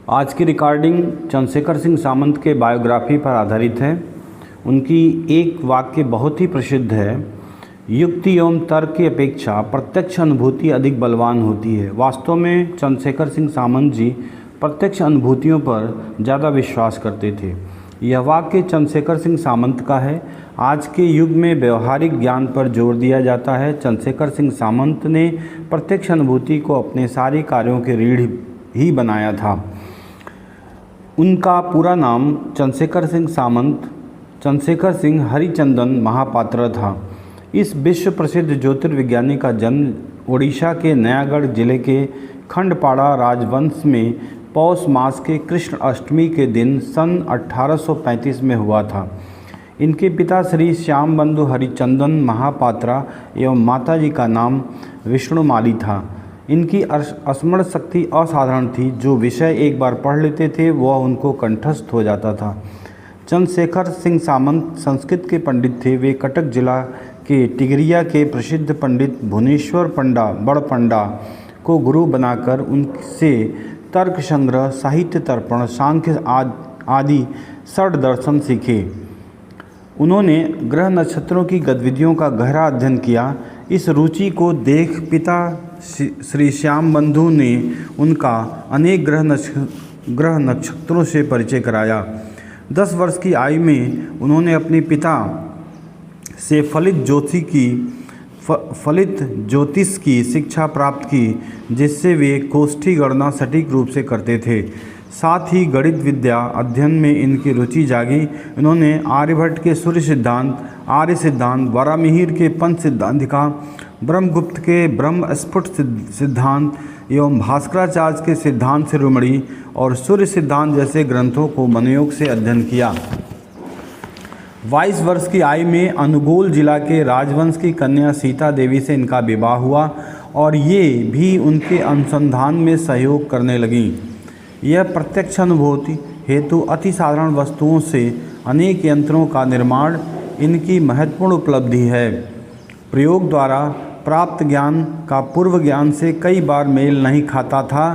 आज की रिकॉर्डिंग चंद्रशेखर सिंह सामंत के बायोग्राफी पर आधारित है। उनकी एक वाक्य बहुत ही प्रसिद्ध है, युक्ति एवं तर्क की अपेक्षा प्रत्यक्ष अनुभूति अधिक बलवान होती है। वास्तव में चंद्रशेखर सिंह सामंत जी प्रत्यक्ष अनुभूतियों पर ज़्यादा विश्वास करते थे। यह वाक्य चंद्रशेखर सिंह सामंत का है। आज के युग में व्यवहारिक ज्ञान पर जोर दिया जाता है। चंद्रशेखर सिंह सामंत ने प्रत्यक्ष अनुभूति को अपने सारे कार्यों के रीढ़ ही बनाया था। उनका पूरा नाम चंद्रशेखर सिंह सामंत चंद्रशेखर सिंह हरिचंदन महापात्रा था। इस विश्व प्रसिद्ध ज्योतिर्विज्ञानी का जन्म ओडिशा के नयागढ़ जिले के खंडपाड़ा राजवंश में पौष मास के कृष्ण अष्टमी के दिन सन 1835 में हुआ था। इनके पिता श्री श्याम बंधु हरिचंदन महापात्रा एवं माताजी का नाम विष्णुमाली था। इनकी स्मरण शक्ति असाधारण थी। जो विषय एक बार पढ़ लेते थे वह उनको कंठस्थ हो जाता था। चंद्रशेखर सिंह सामंत संस्कृत के पंडित थे। वे कटक जिला के टिगरिया के प्रसिद्ध पंडित भुवनेश्वर पंडा बड़ पंडा को गुरु बनाकर उनसे तर्क संग्रह, साहित्य तर्पण, सांख्य आदि षड दर्शन सीखे। उन्होंने ग्रह नक्षत्रों की गतिविधियों का गहरा अध्ययन किया। इस रुचि को देख पिता श्री श्याम बंधु ने उनका अनेक ग्रह नक्षत्रों से परिचय कराया। 10 वर्ष की आयु में उन्होंने अपने पिता से फलित ज्योतिष की शिक्षा प्राप्त की, जिससे वे कोष्ठी गणना सटीक रूप से करते थे। साथ ही गणित विद्या अध्ययन में इनकी रुचि जागी। इन्होंने आर्यभट्ट के सूर्य सिद्धांत, आर्य सिद्धांत, वरामिहिर के पंच सिद्धांतिका, ब्रह्मगुप्त के ब्रह्म स्फुट सिद्धांत एवं भास्कराचार्य के सिद्धांत शिरोमणि और सूर्य सिद्धांत जैसे ग्रंथों को मनोयोग से अध्ययन किया। 22 वर्ष की आयु में अनुगोल जिला के राजवंश की कन्या सीता देवी से इनका विवाह हुआ और ये भी उनके अनुसंधान में सहयोग करने लगीं। यह प्रत्यक्ष अनुभूति हेतु अति साधारण वस्तुओं से अनेक यंत्रों का निर्माण इनकी महत्वपूर्ण उपलब्धि है। प्रयोग द्वारा प्राप्त ज्ञान का पूर्व ज्ञान से कई बार मेल नहीं खाता था।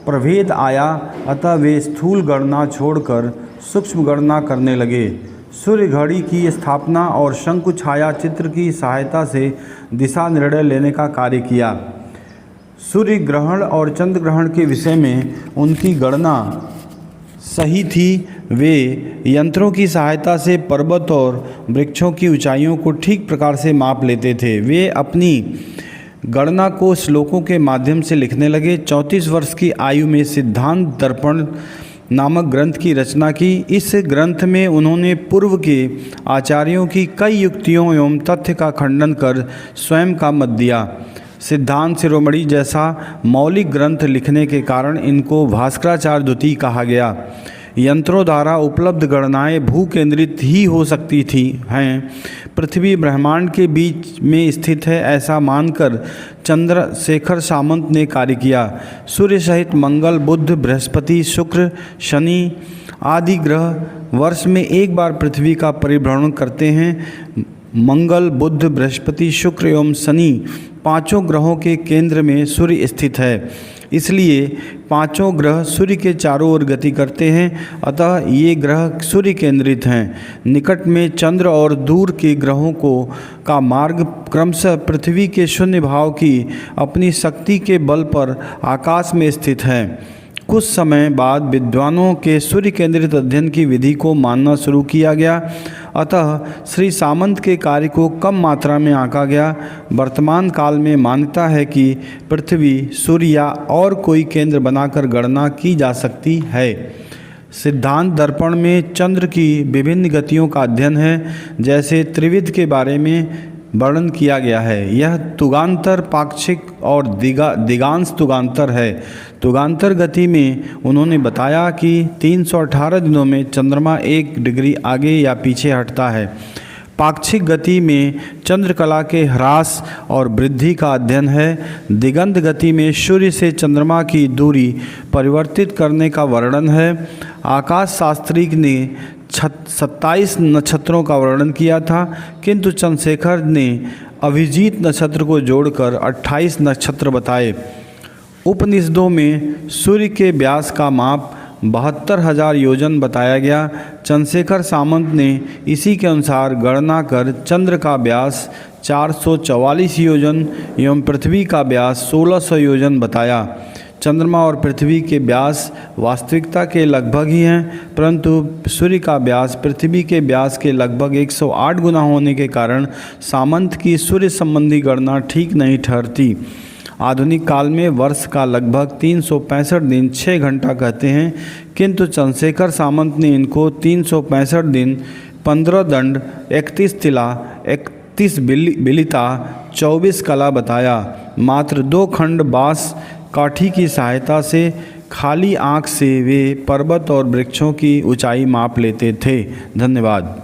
प्रभेद आया, अतः वे स्थूल गणना छोड़कर सूक्ष्म गणना करने लगे। सूर्य घड़ी की स्थापना और शंकु छाया चित्र की सहायता से दिशा निर्णय लेने का कार्य किया। सूर्य ग्रहण और चंद्र ग्रहण के विषय में उनकी गणना सही थी। वे यंत्रों की सहायता से पर्वत और वृक्षों की ऊंचाइयों को ठीक प्रकार से माप लेते थे। वे अपनी गणना को श्लोकों के माध्यम से लिखने लगे। 34 वर्ष की आयु में सिद्धांत दर्पण नामक ग्रंथ की रचना की। इस ग्रंथ में उन्होंने पूर्व के आचार्यों की कई युक्तियों एवं तथ्य का खंडन कर स्वयं का मत दिया। सिद्धांत शिरोमणि जैसा मौलिक ग्रंथ लिखने के कारण इनको भास्कराचार्य द्वितीय कहा गया। यंत्रों द्वारा उपलब्ध गणनाएं भू केंद्रित ही हो सकती हैं। पृथ्वी ब्रह्मांड के बीच में स्थित है ऐसा मानकर चंद्रशेखर सामंत ने कार्य किया। सूर्य सहित मंगल, बुध, बृहस्पति, शुक्र, शनि आदि ग्रह वर्ष में एक बार पृथ्वी का परिभ्रमण करते हैं। मंगल, बुध, बृहस्पति, शुक्र एवं शनि पांचों ग्रहों के केंद्र में सूर्य स्थित है। इसलिए पांचों ग्रह सूर्य के चारों ओर गति करते हैं, अतः ये ग्रह सूर्य केंद्रित हैं। निकट में चंद्र और दूर के ग्रहों का मार्ग क्रमशः पृथ्वी के शून्य भाव की अपनी शक्ति के बल पर आकाश में स्थित है। कुछ समय बाद विद्वानों के सूर्य केंद्रित अध्ययन की विधि को मानना शुरू किया गया, अतः श्री सामंत के कार्य को कम मात्रा में आंका गया। वर्तमान काल में मान्यता है कि पृथ्वी, सूर्य या और कोई केंद्र बनाकर गणना की जा सकती है। सिद्धांत दर्पण में चंद्र की विभिन्न गतियों का अध्ययन है, जैसे त्रिविध के बारे में वर्णन किया गया है। यह तुगांतर, पाक्षिक और दिगांश तुगांतर है। तुगांतर गति में उन्होंने बताया कि 318 दिनों में चंद्रमा 1 डिग्री आगे या पीछे हटता है। पाक्षिक गति में चंद्रकला के ह्रास और वृद्धि का अध्ययन है। दिगंत गति में सूर्य से चंद्रमा की दूरी परिवर्तित करने का वर्णन है। आकाश शास्त्री ने 27 नक्षत्रों का वर्णन किया था, किंतु चंद्रशेखर ने अभिजीत नक्षत्र को जोड़कर 28 नक्षत्र बताए। उपनिषदों में सूर्य के व्यास का माप 72,000 योजन बताया गया। चंद्रशेखर सामंत ने इसी के अनुसार गणना कर चंद्र का व्यास 444 योजन एवं पृथ्वी का व्यास 1600 योजन बताया। चंद्रमा और पृथ्वी के व्यास वास्तविकता के लगभग ही हैं, परंतु सूर्य का व्यास पृथ्वी के व्यास के लगभग 108 गुना होने के कारण सामंत की सूर्य संबंधी गणना ठीक नहीं ठहरती। आधुनिक काल में वर्ष का लगभग 365 दिन 6 घंटा कहते हैं, किंतु चंद्रशेखर सामंत ने इनको 365 दिन 15 दंड 31 तिला 31 बिलिता 24 कला बताया। मात्र 2 खंड बांस काठी की सहायता से खाली आँख से वे पर्वत और वृक्षों की ऊंचाई माप लेते थे। धन्यवाद।